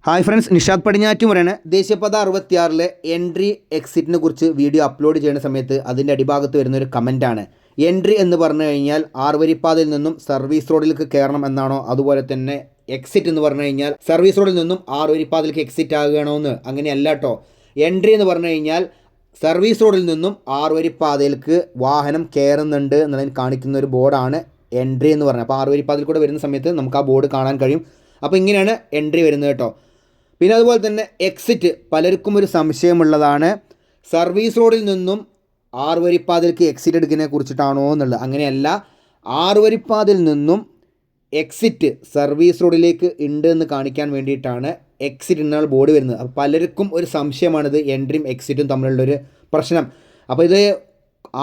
Hi friends, Nishad പടിഞ്ഞാറ്റുമുറയാണ്. ദേശീയപാത 66 entry എക്സിറ്റിനെ കുറിച്ച് video upload ചെയ്യുന്ന സമയത്ത് അതിൻ്റെ അടിഭാഗത്ത് വരുന്നൊരു കമൻറ്റാണ്. എൻട്രി എന്ന് പറഞ്ഞു കഴിഞ്ഞാൽ ആറുവരിപ്പാതയിൽ നിന്നും സർവീസ് റോഡിലേക്ക് കയറണം എന്നാണോ, അതുപോലെ തന്നെ എക്സിറ്റ് എന്ന് പറഞ്ഞു കഴിഞ്ഞാൽ സർവീസ് റോഡിൽ നിന്നും ആറുവരിപ്പാതയിലേക്ക് എക്സിറ്റ് ആകണോ എന്ന്? അങ്ങനെയല്ല കേട്ടോ. എൻട്രി എന്ന് പറഞ്ഞു കഴിഞ്ഞാൽ സർവീസ് റോഡിൽ നിന്നും ആറുവരിപ്പാതയിലേക്ക് വാഹനം കയറുന്നുണ്ട് എന്നതിന് കാണിക്കുന്ന ഒരു ബോർഡാണ് എൻട്രി എന്ന് പറഞ്ഞത്. അപ്പോൾ ആറുവരിപ്പാതയിൽ കൂടെ വരുന്ന സമയത്ത് നമുക്ക് ആ ബോർഡ് കാണാൻ കഴിയും. അപ്പോൾ ഇങ്ങനെയാണ് എൻട്രി വരുന്നത് കേട്ടോ. പിന്നെ അതുപോലെ തന്നെ എക്സിറ്റ് പലർക്കും ഒരു സംശയമുള്ളതാണ്, സർവീസ് റോഡിൽ നിന്നും ആറുവരിപ്പാതയിലേക്ക് എക്സിറ്റ് എടുക്കുന്നതിനെ കുറിച്ചിട്ടാണോ എന്നുള്ളത്. അങ്ങനെയല്ല, ആറുവരിപ്പാതയിൽ നിന്നും എക്സിറ്റ് സർവീസ് റോഡിലേക്ക് ഉണ്ട് എന്ന് കാണിക്കാൻ വേണ്ടിയിട്ടാണ് എക്സിറ്റ് എന്നുള്ള ബോർഡ് വരുന്നത്. അപ്പോൾ പലർക്കും ഒരു സംശയമാണിത്, എൻട്രിയും എക്സിറ്റും തമ്മിലുള്ളൊരു പ്രശ്നം. അപ്പോൾ ഇത്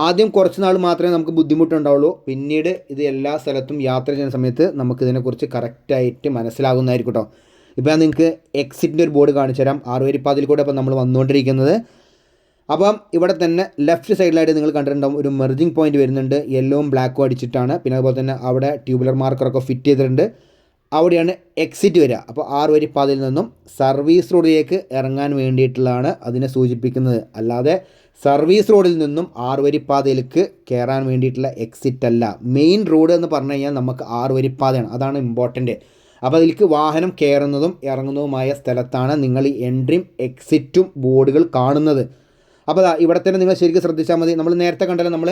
ആദ്യം കുറച്ച് നാൾ മാത്രമേ നമുക്ക് ബുദ്ധിമുട്ടുണ്ടാവുള്ളൂ, പിന്നീട് ഇത് എല്ലാ സ്ഥലത്തും യാത്ര ചെയ്യുന്ന സമയത്ത് നമുക്കിതിനെക്കുറിച്ച് കറക്റ്റായിട്ട് മനസ്സിലാകുന്നതായിരിക്കും കേട്ടോ. ഇപ്പോൾ ഞാൻ നിങ്ങൾക്ക് എക്സിറ്റിൻ്റെ ഒരു ബോർഡ് കാണിച്ചു തരാം. ആറുവരിപ്പാതയിൽ കൂടെ അപ്പോൾ നമ്മൾ വന്നുകൊണ്ടിരിക്കുന്നത്. അപ്പം ഇവിടെ തന്നെ ലെഫ്റ്റ് സൈഡിലായിട്ട് നിങ്ങൾ കണ്ടിട്ടുണ്ടാവും ഒരു മെർജിങ് പോയിൻറ്റ് വരുന്നുണ്ട്, യെല്ലോവും ബ്ലാക്കും അടിച്ചിട്ടാണ്. പിന്നെ അതുപോലെ തന്നെ അവിടെ ട്യൂബുലർ മാർക്കറൊക്കെ ഫിറ്റ് ചെയ്തിട്ടുണ്ട്. അവിടെയാണ് എക്സിറ്റ് വരിക. അപ്പോൾ ആറുവരിപ്പാതയിൽ നിന്നും സർവീസ് റോഡിലേക്ക് ഇറങ്ങാൻ വേണ്ടിയിട്ടുള്ളതാണ് അതിനെ സൂചിപ്പിക്കുന്നത്. അല്ലാതെ സർവീസ് റോഡിൽ നിന്നും ആറുവരിപ്പാതയിലേക്ക് കയറാൻ വേണ്ടിയിട്ടുള്ള എക്സിറ്റ് അല്ല. മെയിൻ റോഡ് എന്ന് പറഞ്ഞു കഴിഞ്ഞാൽ നമുക്ക് ആറുവരിപ്പാതയാണ്, അതാണ് ഇമ്പോർട്ടൻറ്റ്. അപ്പോൾ അതിലേക്ക് വാഹനം കയറുന്നതും ഇറങ്ങുന്നതുമായ സ്ഥലത്താണ് നിങ്ങൾ ഈ എൻട്രിയും എക്സിറ്റും ബോർഡുകൾ കാണുന്നത്. അപ്പോൾ ഇവിടെ തന്നെ നിങ്ങൾ ശരിക്കും ശ്രദ്ധിച്ചാൽ മതി. നമ്മൾ നേരത്തെ കണ്ടല്ലോ, നമ്മൾ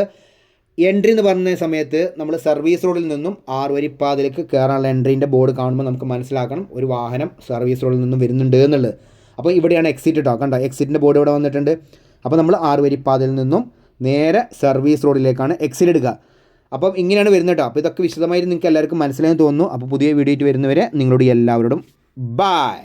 എൻട്രി എന്ന് പറഞ്ഞ സമയത്ത് നമ്മൾ സർവീസ് റോഡിൽ നിന്നും ആറുവരിപ്പാതയിലേക്ക് കയറാനുള്ള എൻട്രീൻ്റെ ബോർഡ് കാണുമ്പോൾ നമുക്ക് മനസ്സിലാക്കണം ഒരു വാഹനം സർവീസ് റോഡിൽ നിന്നും വരുന്നുണ്ട് എന്നുള്ളത്. അപ്പോൾ ഇവിടെയാണ് എക്സിറ്റ് കേട്ടോ, കണ്ടോ എക്സിറ്റിൻ്റെ ബോർഡ് ഇവിടെ വന്നിട്ടുണ്ട്. അപ്പോൾ നമ്മൾ ആറുവരിപ്പാതയിൽ നിന്നും നേരെ സർവീസ് റോഡിലേക്കാണ് എക്സിറ്റ് എടുക്കുക. അപ്പം ഇങ്ങനെയാണ് വരുന്നത് കേട്ടോ. അപ്പോൾ ഇതൊക്കെ വിശദമായിട്ട് നിങ്ങൾക്ക് എല്ലാവർക്കും മനസ്സിലായെന്ന് തോന്നുന്നു. അപ്പോൾ പുതിയ വീഡിയോ ആയിട്ട് വരുന്നവരെ നിങ്ങളോട് എല്ലാവരോടും ബൈ.